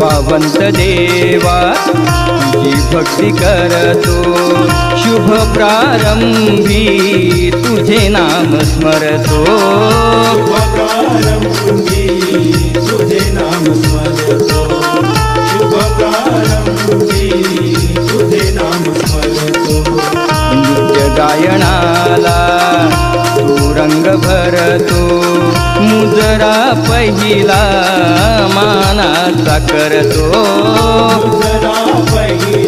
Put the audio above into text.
पावंत देवा तुझी भक्ती करतो, शुभ प्रारंभी तुझे नाम स्मरतो, शुभ प्रारंभी तुझे नाम स्मरतो, शुभ प्रारंभी तुझे नाम स्मरतो। नृत्य गायनाला तू रंग भरतो, मुजरा पहिला मानाचा करतो, मुजरा पहिला